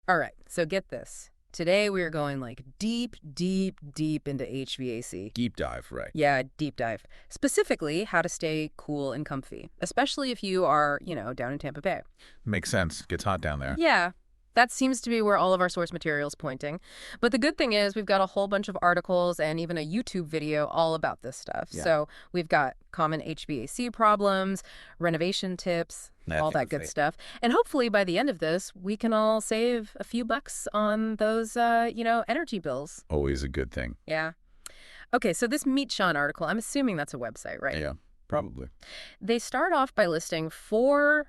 All right, so get this. Today we are going like deep, deep, deep into HVAC. Deep dive, right. Yeah, deep dive. Specifically, how to stay cool and comfy, especially if you are, down in Tampa Bay. Makes sense. Gets hot down there. Yeah, that seems to be where all of our source material is pointing. But the good thing is we've got a whole bunch of articles and even a YouTube video all about this stuff. Yeah. So we've got common HVAC problems, renovation tips, all that good stuff. And hopefully by the end of this, we can all save a few bucks on those, energy bills. Always a good thing. Yeah. Okay, so this Meet Sean article, I'm assuming that's a website, right? Yeah, probably. They start off by listing four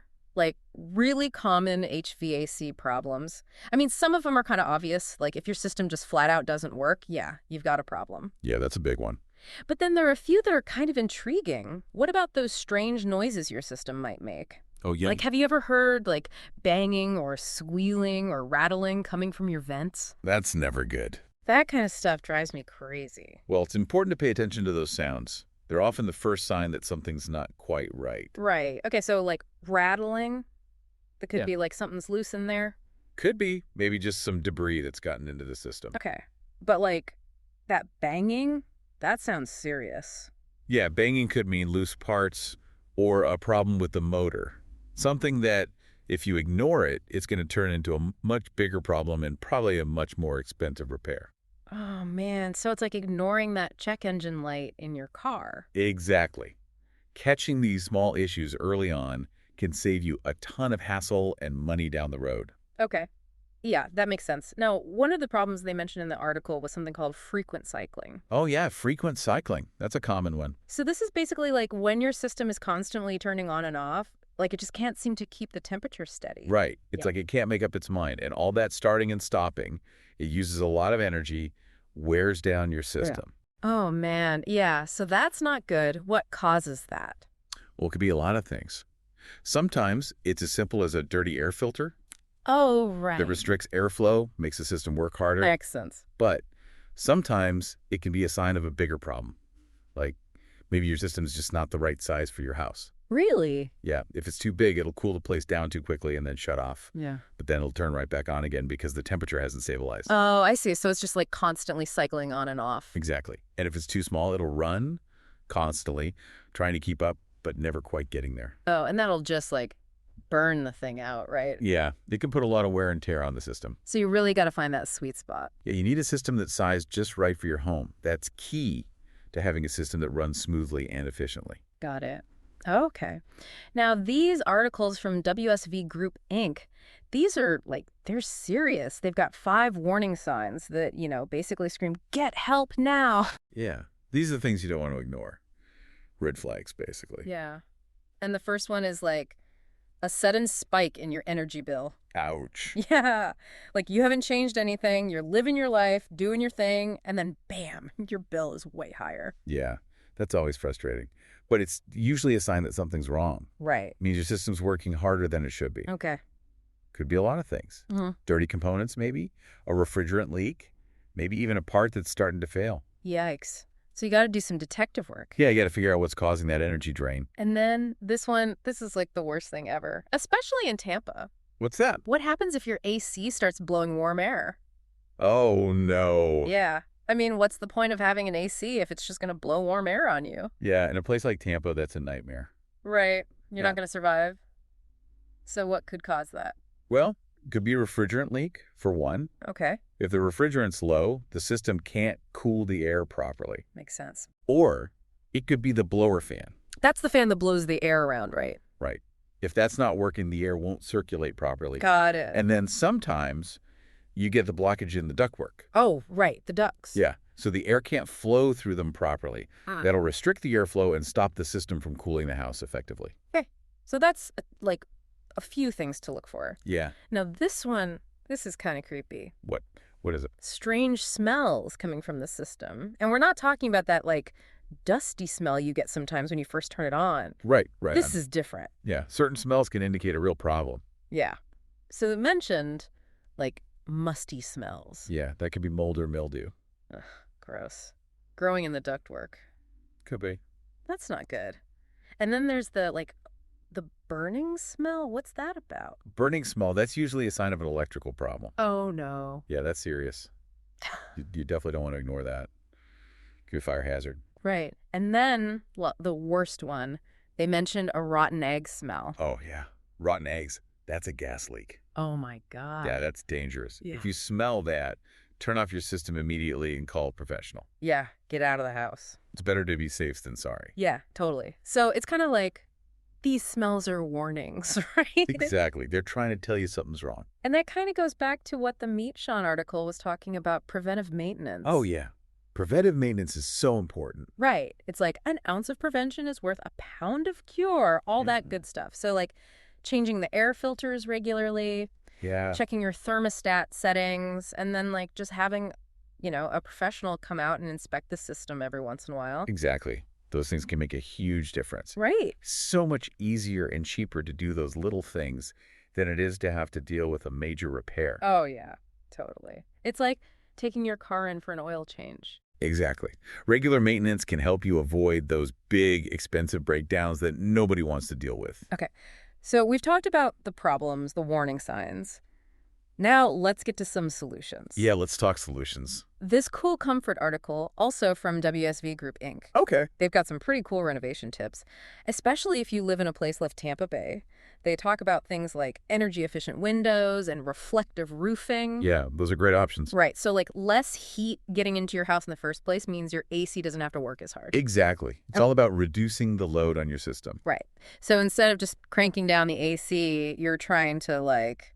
really common HVAC problems. I mean, some of them are kind of obvious. Like if your system just flat out doesn't work, yeah, you've got a problem. Yeah, that's a big one. But then there are a few that are kind of intriguing. What about those strange noises your system might make? Oh, yeah. Like, have you ever heard banging or squealing or rattling coming from your vents? That's never good. That kind of stuff drives me crazy. Well, it's important to pay attention to those sounds. They're often the first sign that something's not quite right. Right. Okay, so rattling, that could be something's loose in there. Could be. Maybe just some debris that's gotten into the system. Okay. But that banging, that sounds serious. Yeah, banging could mean loose parts or a problem with the motor. Something that, if you ignore it, it's going to turn into a much bigger problem and probably a much more expensive repair. Oh, man. So it's like ignoring that check engine light in your car. Exactly. Catching these small issues early on can save you a ton of hassle and money down the road. Okay. Yeah, that makes sense. Now, one of the problems they mentioned in the article was something called frequent cycling. Oh, yeah, frequent cycling. That's a common one. So this is basically when your system is constantly turning on and off, it just can't seem to keep the temperature steady. Right. It's like it can't make up its mind. And all that starting and stopping, it uses a lot of energy, wears down your system. Yeah. Oh, man. Yeah, so that's not good. What causes that? Well, it could be a lot of things. Sometimes it's as simple as a dirty air filter. Oh, right. That restricts airflow, makes the system work harder. Makes sense. But sometimes it can be a sign of a bigger problem. Like maybe your system's just not the right size for your house. Really? Yeah. If it's too big, it'll cool the place down too quickly and then shut off. Yeah. But then it'll turn right back on again because the temperature hasn't stabilized. Oh, I see. So it's just constantly cycling on and off. Exactly. And if it's too small, it'll run constantly, trying to keep up, but never quite getting there. Oh, and that'll just burn the thing out, right? Yeah. It can put a lot of wear and tear on the system. So you really got to find that sweet spot. Yeah, you need a system that's sized just right for your home. That's key to having a system that runs smoothly and efficiently. Got it. Okay. Now, these articles from WSV Group Inc., these are they're serious. They've got 5 warning signs that, basically scream, get help now. Yeah. These are the things you don't want to ignore. Red flags, basically. Yeah. And the first one is a sudden spike in your energy bill. Ouch. Yeah. You haven't changed anything. You're living your life, doing your thing, and then bam, your bill is way higher. Yeah. That's always frustrating. But it's usually a sign that something's wrong. Right. It means your system's working harder than it should be. Okay. Could be a lot of things. Mm-hmm. Dirty components, maybe. A refrigerant leak. Maybe even a part that's starting to fail. Yikes. So you got to do some detective work. Yeah, you got to figure out what's causing that energy drain. And then this is the worst thing ever, especially in Tampa. What's that? What happens if your AC starts blowing warm air? Oh, no. Yeah. I mean, what's the point of having an AC if it's just going to blow warm air on you? Yeah, in a place like Tampa, that's a nightmare. Right. You're not going to survive. So what could cause that? Well, it could be a refrigerant leak, for one. Okay. If the refrigerant's low, the system can't cool the air properly. Makes sense. Or it could be the blower fan. That's the fan that blows the air around, right? Right. If that's not working, the air won't circulate properly. Got it. And then sometimes you get the blockage in the ductwork. Oh, right. The ducts. Yeah. So the air can't flow through them properly. That'll restrict the airflow and stop the system from cooling the house effectively. Okay. So that's a few things to look for. Yeah. Now this is kind of creepy. What is it? Strange smells coming from the system. And we're not talking about that dusty smell you get sometimes when you first turn it on. Right. This is different. Yeah. Certain smells can indicate a real problem. Yeah. So it mentioned musty smells. Yeah. That could be mold or mildew. Ugh, gross. Growing in the ductwork. Could be. That's not good. And then there's the burning smell? What's that about? Burning smell, that's usually a sign of an electrical problem. Oh, no. Yeah, that's serious. You definitely don't want to ignore that. Could be a fire hazard. Right. And then, well, the worst one, they mentioned a rotten egg smell. Oh, yeah. Rotten eggs. That's a gas leak. Oh, my God. Yeah, that's dangerous. Yeah. If you smell that, turn off your system immediately and call a professional. Yeah, get out of the house. It's better to be safe than sorry. Yeah, totally. So it's kind of like these smells are warnings, right? Exactly. They're trying to tell you something's wrong. And that kind of goes back to what the Meat Sean article was talking about, preventive maintenance. Oh, yeah. Preventive maintenance is so important. Right. It's like an ounce of prevention is worth a pound of cure, all that good stuff. So like changing the air filters regularly, Yeah. checking your thermostat settings, and then like just having, a professional come out and inspect the system every once in a while. Exactly. Those things can make a huge difference. Right. So much easier and cheaper to do those little things than it is to have to deal with a major repair. Oh, yeah, totally. It's like taking your car in for an oil change. Exactly. Regular maintenance can help you avoid those big, expensive breakdowns that nobody wants to deal with. Okay, so we've talked about the problems, the warning signs. Now let's get to some solutions. Yeah, let's talk solutions. This Cool Comfort article, also from WSV Group Inc. Okay. They've got some pretty cool renovation tips, especially if you live in a place like Tampa Bay. They talk about things like energy-efficient windows and reflective roofing. Yeah, those are great options. Right, so like less heat getting into your house in the first place means your AC doesn't have to work as hard. Exactly. It's all about reducing the load on your system. Right. So instead of just cranking down the AC, you're trying to like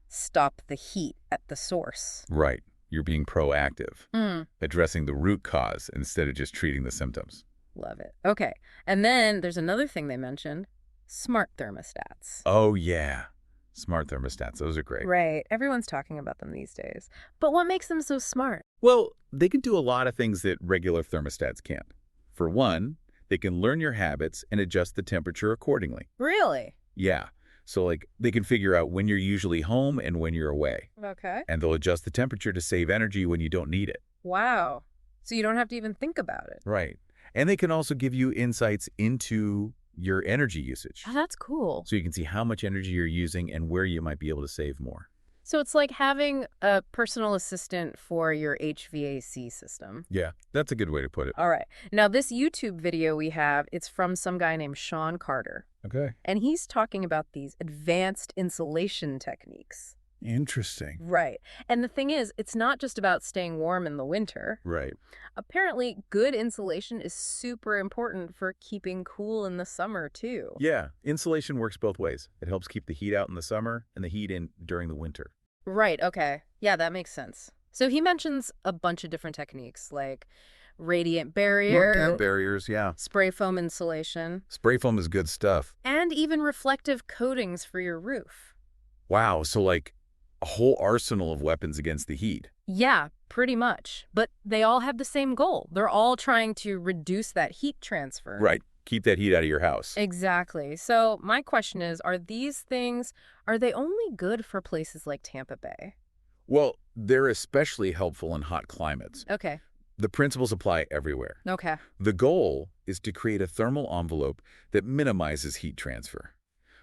stop the heat at the source. Right. You're being proactive, Mm. addressing the root cause instead of just treating the symptoms. Love it. Okay. And then there's another thing they mentioned, smart thermostats. Oh, yeah. Smart thermostats. Those are great. Right. Everyone's talking about them these days. But what makes them so smart? Well, they can do a lot of things that regular thermostats can't. For one, they can learn your habits and adjust the temperature accordingly. Really? Yeah. So, like, they can figure out when you're usually home and when you're away. Okay. And they'll adjust the temperature to save energy when you don't need it. Wow. So you don't have to even think about it. Right. And they can also give you insights into your energy usage. Oh, that's cool. So you can see how much energy you're using and where you might be able to save more. So it's like having a personal assistant for your HVAC system. Yeah, that's a good way to put it. All right. Now, this YouTube video we have, it's from some guy named Sean Carter. Okay. And he's talking about these advanced insulation techniques. Interesting. Right. And the thing is, it's not just about staying warm in the winter. Right. Apparently, good insulation is super important for keeping cool in the summer, too. Yeah, insulation works both ways. It helps keep the heat out in the summer and the heat in during the winter. Right. Okay. Yeah, that makes sense. So he mentions a bunch of different techniques like radiant barrier, Barriers, yeah. spray foam insulation, Spray foam is good stuff. and even reflective coatings for your roof. Wow, so like a whole arsenal of weapons against the heat. Yeah, pretty much. But they all have the same goal. They're all trying to reduce that heat transfer. Right. Keep that heat out of your house. Exactly. So my question is, are these things, are they only good for places like Tampa Bay? Well, they're especially helpful in hot climates. Okay. The principles apply everywhere. Okay. The goal is to create a thermal envelope that minimizes heat transfer,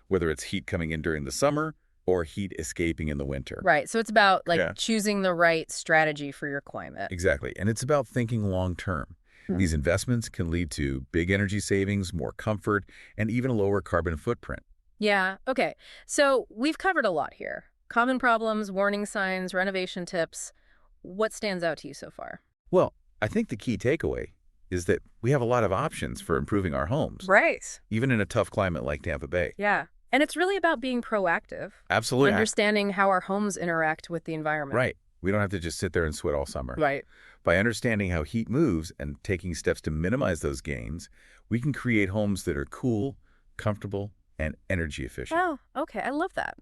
whether it's heat coming in during the summer or heat escaping in the winter. Right. So it's about like Yeah. choosing the right strategy for your climate. Exactly. And it's about thinking long term. These investments can lead to big energy savings, more comfort, and even a lower carbon footprint. Yeah. Okay. So we've covered a lot here. Common problems, warning signs, renovation tips. What stands out to you so far? Well, I think the key takeaway is that we have a lot of options for improving our homes, Right. even in a tough climate like Tampa Bay. Yeah. And it's really about being proactive. Absolutely. Understanding how our homes interact with the environment. Right. We don't have to just sit there and sweat all summer. Right. By understanding how heat moves and taking steps to minimize those gains, we can create homes that are cool, comfortable, and energy efficient. Oh, okay. I love that.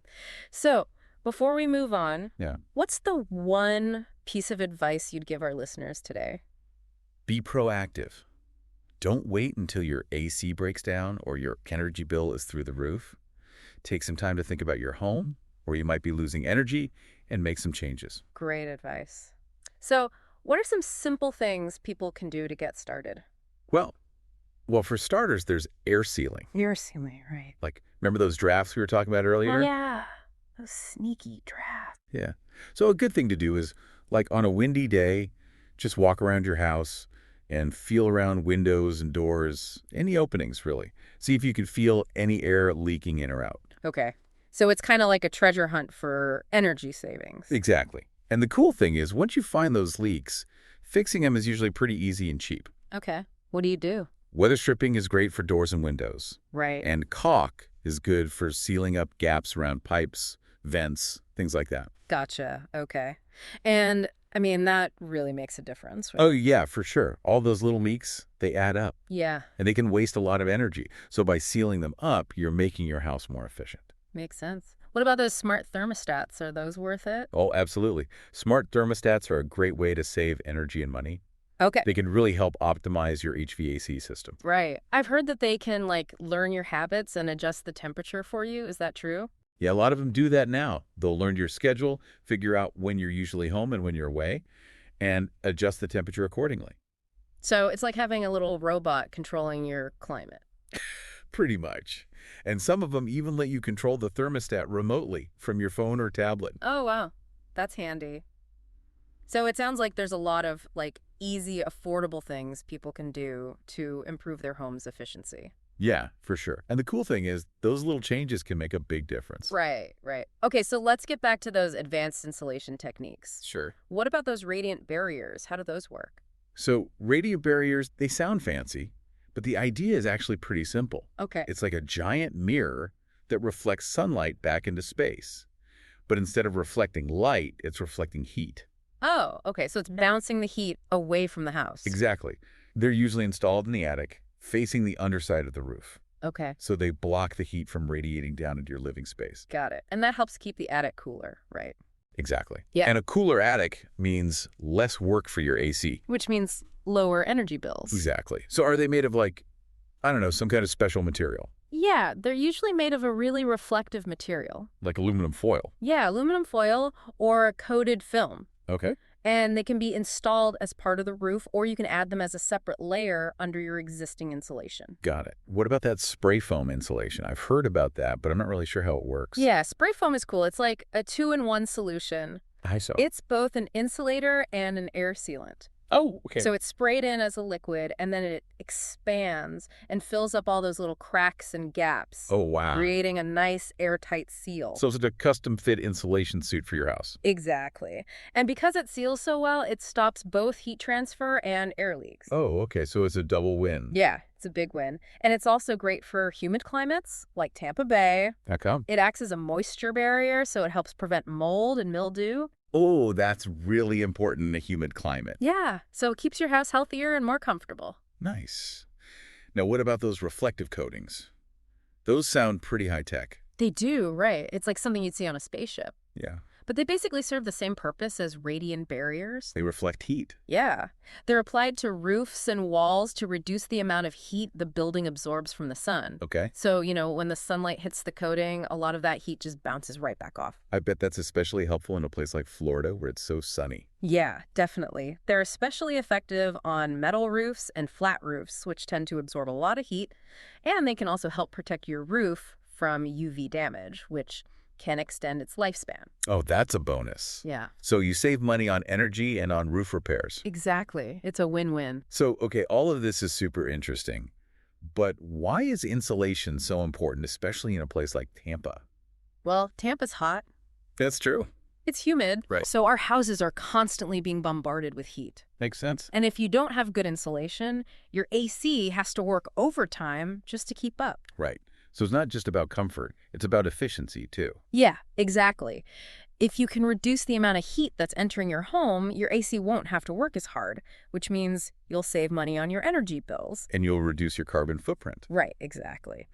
So before we move on, Yeah. what's the one piece of advice you'd give our listeners today? Be proactive. Don't wait until your AC breaks down or your energy bill is through the roof. Take some time to think about your home, or you might be losing energy, and make some changes. Great advice. So what are some simple things people can do to get started? Well, for starters, there's air sealing. Air sealing, right. Like Remember those drafts we were talking about Oh, earlier? yeah. Those sneaky drafts. Yeah. So a good thing to do is, like on a windy day, just walk around your house and feel around windows and doors, any openings really. See if you can feel any air leaking in or out. Okay. So it's kind of like a treasure hunt for energy savings. Exactly. And the cool thing is, once you find those leaks, fixing them is usually pretty easy and cheap. Okay. What do you do? Weather stripping is great for doors and windows. Right. And caulk is good for sealing up gaps around pipes, vents, things like that. Gotcha. Okay. And I mean, that really makes a difference, right? Oh, yeah, for sure. All those little leaks, they add up. Yeah, And they can waste a lot of energy. So by sealing them up, you're making your house more efficient. makes sense. What about those smart thermostats? Are those worth it? Oh, absolutely. Smart thermostats are a great way to save energy and money. Okay. They can really help optimize your HVAC system. Right. I've heard that they can like learn your habits and adjust the temperature for you. Is that true? Yeah, a lot of them do that now. They'll learn your schedule, figure out when you're usually home and when you're away, and adjust the temperature accordingly. So it's like having a little robot controlling your climate. Pretty much. And some of them even let you control the thermostat remotely from your phone or tablet. Oh, wow. That's handy. So it sounds like there's a lot of like easy, affordable things people can do to improve their home's efficiency. Yeah, for sure. And the cool thing is, those little changes can make a big difference. Right, right. Okay, so let's get back to those advanced insulation techniques. Sure. What about those radiant barriers? How do those work? So radiant barriers, they sound fancy, but the idea is actually pretty simple. Okay. It's like a giant mirror that reflects sunlight back into space. But instead of reflecting light, it's reflecting heat. Oh, okay. So it's bouncing the heat away from the house. Exactly. They're usually installed in the attic, facing the underside of the roof. Okay, So they block the heat from radiating down into your living space. got it. And that helps keep the attic cooler, right? Exactly. Yeah. And a cooler attic means less work for your AC. Which means lower energy bills. Exactly. So are they made of like, I don't know, some kind of special material, Yeah, they're usually made of a really reflective material. like aluminum foil? Yeah, aluminum foil or a coated film. Okay. And they can be installed as part of the roof, or you can add them as a separate layer under your existing insulation. Got it. What about that spray foam insulation? I've heard about that, but I'm not really sure how it works. Yeah, spray foam is cool. It's like a two-in-one solution. I saw. It's both an insulator and an air sealant. Oh, okay. So it's sprayed in as a liquid, and then it expands and fills up all those little cracks and gaps, Oh, wow. creating a nice airtight seal. So it's a custom-fit insulation suit for your house. Exactly. And because it seals so well, it stops both heat transfer and air leaks. Oh, okay. So it's a double win. Yeah, it's a big win. And it's also great for humid climates like Tampa Bay. How come? It acts as a moisture barrier, so it helps prevent mold and mildew. Oh, that's really important in a humid climate. Yeah, so it keeps your house healthier and more comfortable. Nice. Now, what about those reflective coatings? Those sound pretty high-tech. They do, right. It's like something you'd see on a spaceship. Yeah. But they basically serve the same purpose as radiant barriers. They reflect heat. Yeah. They're applied to roofs and walls to reduce the amount of heat the building absorbs from the sun. Okay. So, when the sunlight hits the coating, a lot of that heat just bounces right back off. I bet that's especially helpful in a place like Florida where it's so sunny. Yeah, definitely. They're especially effective on metal roofs and flat roofs, which tend to absorb a lot of heat. And they can also help protect your roof from UV damage, which can extend its lifespan. Oh, that's a bonus. Yeah, So you save money on energy and on roof repairs. exactly. It's a win-win. So, okay, all of this is super interesting. But why is insulation so important, especially in a place like Tampa? Well, Tampa's hot. That's true. It's humid. Right. So our houses are constantly being bombarded with heat. Makes sense. And if you don't have good insulation, your AC has to work overtime just to keep up. Right. So it's not just about comfort. It's about efficiency, too. Yeah, exactly. If you can reduce the amount of heat that's entering your home, your AC won't have to work as hard, which means you'll save money on your energy bills. And you'll reduce your carbon footprint. Right, exactly.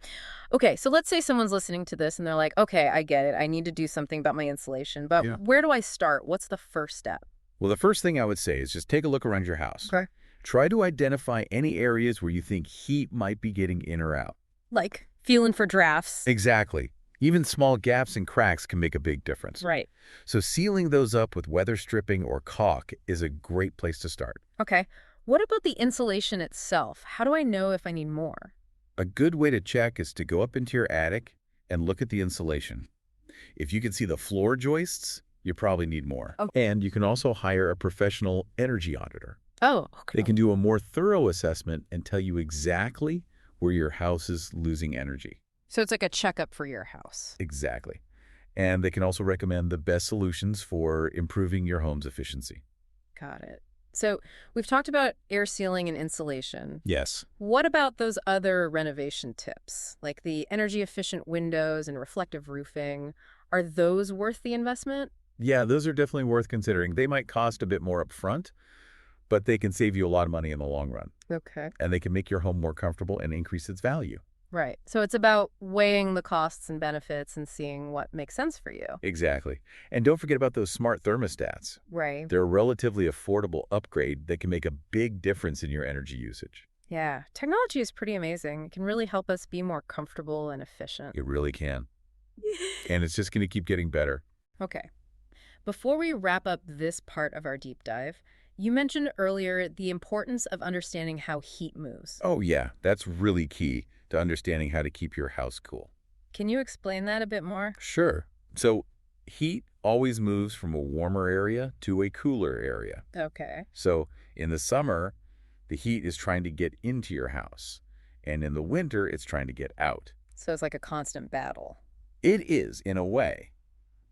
Okay, so let's say someone's listening to this and they're like, okay, I get it. I need to do something about my insulation, but Yeah. where do I start? What's the first step? Well, the first thing I would say is just take a look around your house. Okay. Try to identify any areas where you think heat might be getting in or out. Like feeling for drafts. Exactly. Even small gaps and cracks can make a big difference. Right. So sealing those up with weather stripping or caulk is a great place to start. Okay. What about the insulation itself? How do I know if I need more? A good way to check is to go up into your attic and look at the insulation. If you can see the floor joists, you probably need more. Oh. And you can also hire a professional energy auditor. Oh, okay. They can do a more thorough assessment and tell you exactly where your house is losing energy. So it's like a checkup for your house. Exactly. And they can also recommend the best solutions for improving your home's efficiency. Got it. So we've talked about air sealing and insulation. Yes. What about those other renovation tips, like the energy-efficient windows and reflective roofing? Are those worth the investment? Yeah, those are definitely worth considering. They might cost a bit more up front, but they can save you a lot of money in the long run. Okay. And they can make your home more comfortable and increase its value. Right. So it's about weighing the costs and benefits and seeing what makes sense for you. Exactly. And don't forget about those smart thermostats. Right. They're a relatively affordable upgrade that can make a big difference in your energy usage. Yeah. Technology is pretty amazing. It can really help us be more comfortable and efficient. It really can. And it's just going to keep getting better. Okay. Before we wrap up this part of our deep dive, you mentioned earlier the importance of understanding how heat moves. Oh, yeah. That's really key to understanding how to keep your house cool. Can you explain that a bit more? Sure. So heat always moves from a warmer area to a cooler area. Okay. So in the summer, the heat is trying to get into your house. And in the winter, it's trying to get out. So it's like a constant battle. It is, in a way.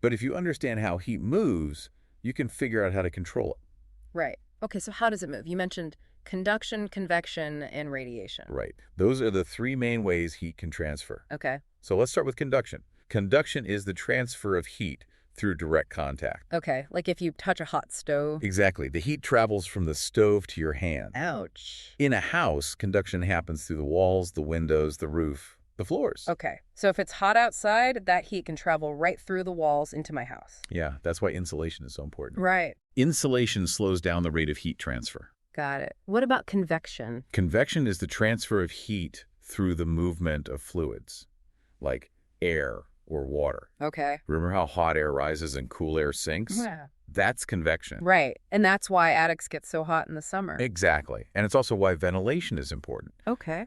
But if you understand how heat moves, you can figure out how to control it. Right. Okay, so how does it move? You mentioned conduction, convection, and radiation. Right. Those are the three main ways heat can transfer. Okay. So let's start with conduction. Conduction is the transfer of heat through direct contact. Okay, like if you touch a hot stove. Exactly. The heat travels from the stove to your hand. Ouch. In a house, conduction happens through the walls, the windows, the roof, the floors. Okay, so if it's hot outside, that heat can travel right through the walls into my house. Yeah, that's why insulation is so important. Right. Insulation slows down the rate of heat transfer. Got it. What about convection? Convection is the transfer of heat through the movement of fluids, like air or water. Okay. Remember how hot air rises and cool air sinks? Yeah. That's convection. Right, and that's why attics get so hot in the summer. Exactly. And it's also why ventilation is important, Okay.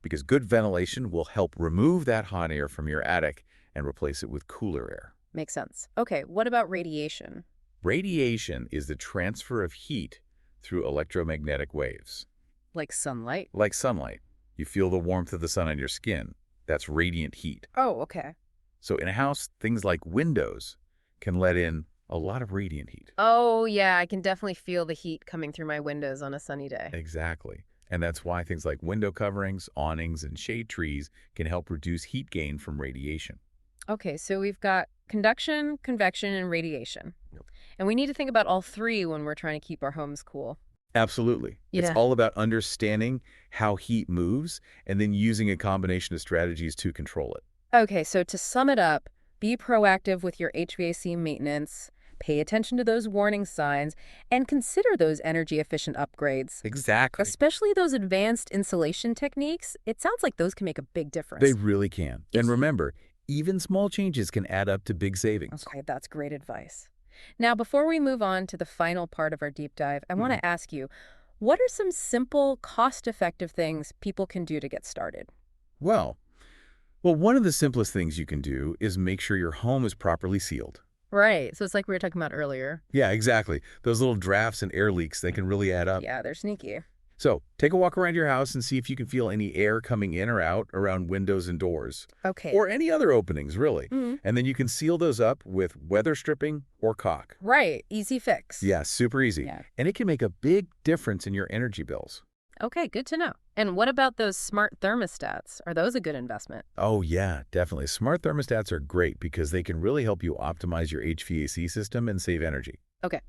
because good ventilation will help remove that hot air from your attic and replace it with cooler air. Makes sense. Okay, what about radiation? Radiation is the transfer of heat through electromagnetic waves. Like sunlight? Like sunlight. You feel the warmth of the sun on your skin. That's radiant heat. Oh, okay. So in a house, things like windows can let in a lot of radiant heat. Oh, yeah, I can definitely feel the heat coming through my windows on a sunny day. Exactly. And that's why things like window coverings, awnings, and shade trees can help reduce heat gain from radiation. Okay, so we've got conduction, convection, and radiation. Yep. And we need to think about all three when we're trying to keep our homes cool. Absolutely. It's Yeah. all about understanding how heat moves and then using a combination of strategies to control it. Okay, so to sum it up, be proactive with your HVAC maintenance, pay attention to those warning signs, and consider those energy-efficient upgrades. Exactly. Especially those advanced insulation techniques. It sounds like those can make a big difference. They really can. And remember, even small changes can add up to big savings. Okay, that's great advice. Now, before we move on to the final part of our deep dive, I want to ask you, what are some simple, cost-effective things people can do to get started? Well, one of the simplest things you can do is make sure your home is properly sealed. Right, so it's like we were talking about earlier. Yeah, exactly. Those little drafts and air leaks, they can really add up. Yeah, they're sneaky. So take a walk around your house and see if you can feel any air coming in or out around windows and doors. Okay. Or any other openings, really. Mhm. And then you can seal those up with weather stripping or caulk. Right, easy fix. Yeah, super easy. Yeah. And it can make a big difference in your energy bills. Okay, good to know. And what about those smart thermostats? Are those a good investment? Oh, yeah, definitely. Smart thermostats are great because they can really help you optimize your HVAC system and save energy. Okay.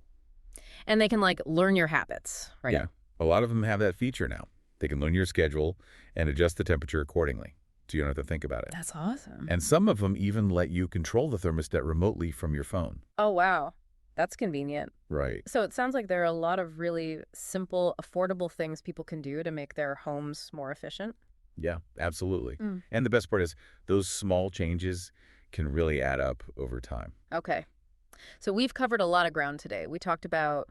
And they can, like, learn your habits, right? Yeah, a lot of them have that feature now. They can learn your schedule and adjust the temperature accordingly, so you don't have to think about it. That's awesome. And some of them even let you control the thermostat remotely from your phone. Oh, wow. That's convenient. Right. So it sounds like there are a lot of really simple, affordable things people can do to make their homes more efficient. Yeah, absolutely. Mm. And the best part is those small changes can really add up over time. Okay. So we've covered a lot of ground today. We talked about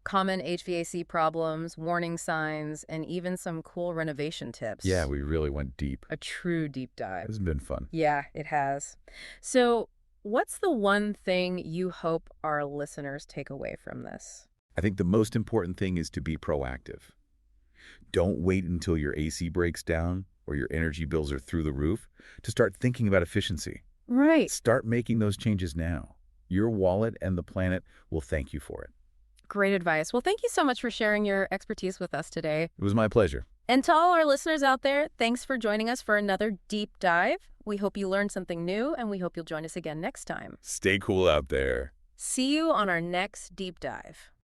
common HVAC problems, warning signs, and even some cool renovation Yeah, tips. we really went deep. A true deep dive. This has been fun. Yeah, it has. So, what's the one thing you hope our listeners take away from this? I think the most important thing is to be proactive. Don't wait until your AC breaks down or your energy bills are through the roof to start thinking about efficiency. Right. Start making those changes now. Your wallet and the planet will thank you for it. Great advice. Well, thank you so much for sharing your expertise with us today. It was my pleasure. And to all our listeners out there, thanks for joining us for another deep dive. We hope you learned something new, and we hope you'll join us again next time. Stay cool out there. See you on our next deep dive.